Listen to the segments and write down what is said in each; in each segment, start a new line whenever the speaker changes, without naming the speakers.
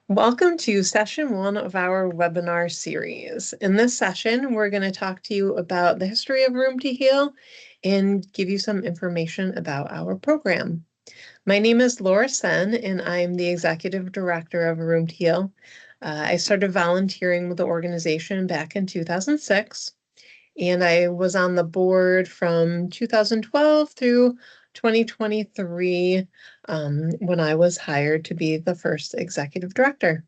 Welcome to session 1 of our webinar series. In this session, we're going to talk to you about the history of Room to Heal and give you some information about our program. My name is Laura Sen, and I'm the Executive Director of Room to Heal. I started volunteering with the organization back in 2006, and I was on the board from 2012 through 2023 when I was hired to be the first executive director.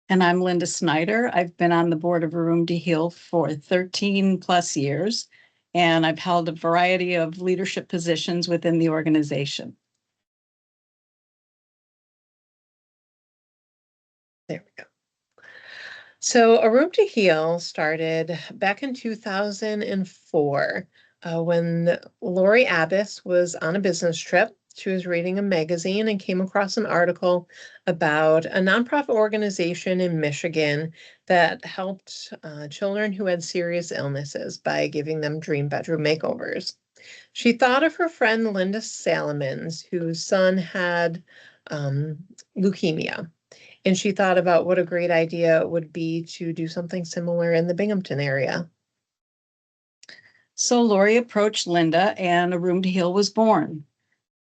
And I'm Linda Snyder. I've been on the board of Room to Heal for 13 plus years, and I've held a variety of leadership positions within the organization.
There we go. So A Room to Heal started back in 2004 when Lori Abbess was on a business trip. She was reading a magazine and came across an article about a nonprofit organization in Michigan that helped children who had serious illnesses by giving them dream bedroom makeovers. She thought of her friend Linda Salamans, whose son had leukemia. And she thought about what a great idea it would be to do something similar in the Binghamton area.
So Lori approached Linda and A Room to Heal was born.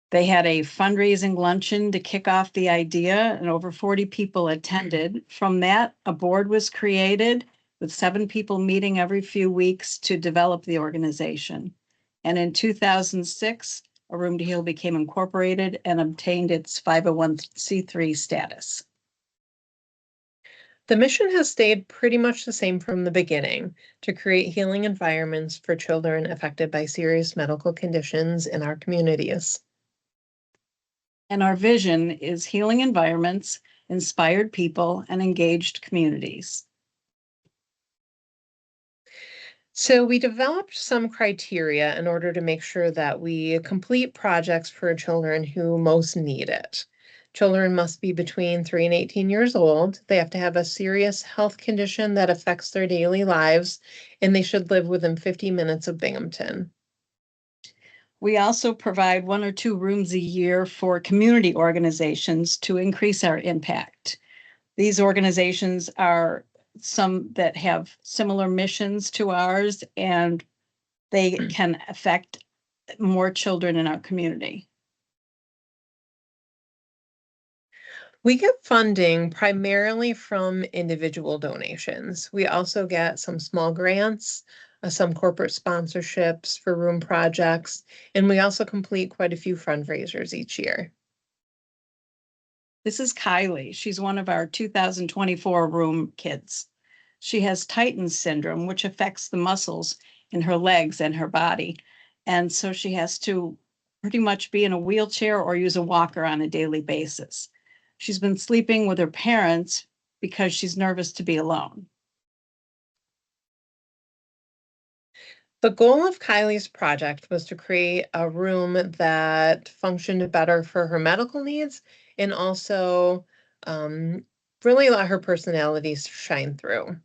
They had a fundraising luncheon to kick off the idea, and over 40 people attended. From that, a board was created with 7 people meeting every few weeks to develop the organization. And in 2006, A Room to Heal became incorporated and obtained its 501c3 status.
The mission has stayed pretty much the same from the beginning, to create healing environments for children affected by serious medical conditions in our communities.
And our vision is healing environments, inspired people, and engaged communities.
So we developed some criteria in order to make sure that we complete projects for children who most need it. Children must be between 3 and 18 years old. They have to have a serious health condition that affects their daily lives, and they should live within 50 minutes of Binghamton.
We also provide 1 or 2 rooms a year for community organizations to increase our impact. These organizations are some that have similar missions to ours, and they can affect more children in our community.
We get funding primarily from individual donations. We also get some small grants, some corporate sponsorships for room projects, and we also complete quite a few fundraisers each year.
This is Kylie. She's one of our 2024 room kids. She has Titan syndrome, which affects the muscles in her legs and her body. And so she has to pretty much be in a wheelchair or use a walker on a daily basis. She's been sleeping with her parents because she's nervous to be alone.
The goal of Kylie's project was to create a room that functioned better for her medical needs and also really let her personality shine through.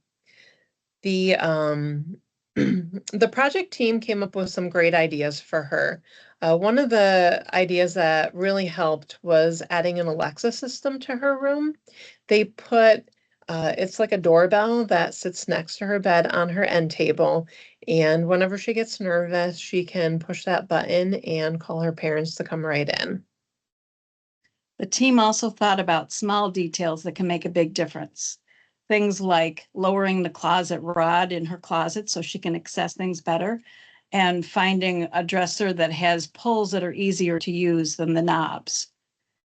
The the project team came up with some great ideas for her. One of the ideas that really helped was adding an Alexa system to her room. They put it's like a doorbell that sits next to her bed on her end table. And whenever she gets nervous, she can push that button and call her parents to come right in.
The team also thought about small details that can make a big difference. Things like lowering the closet rod in her closet so she can access things better, and finding a dresser that has pulls that are easier to use than the knobs.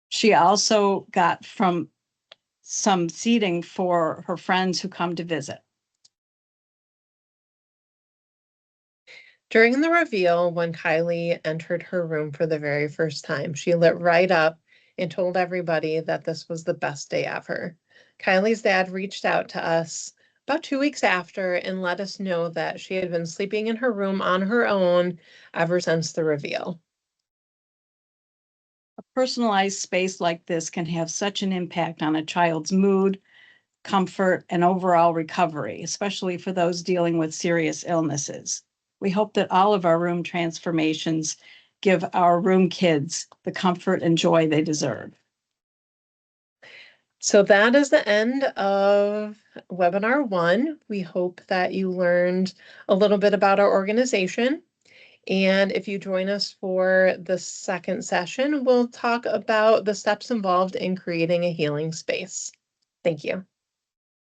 She also got from some seating for her friends who come to visit.
During the reveal, when Kylie entered her room for the very first time, she lit right up and told everybody that this was the best day ever. Kylie's dad reached out to us about 2 weeks after and let us know that she had been sleeping in her room on her own ever since the reveal.
A personalized space like this can have such an impact on a child's mood, comfort, and overall recovery, especially for those dealing with serious illnesses. We hope that all of our room transformations give our room kids the comfort and joy they deserve.
So that is the end of webinar 1. We hope that you learned a little bit about our organization. And if you join us for the second session, we'll talk about the steps involved in creating a healing space. Thank you.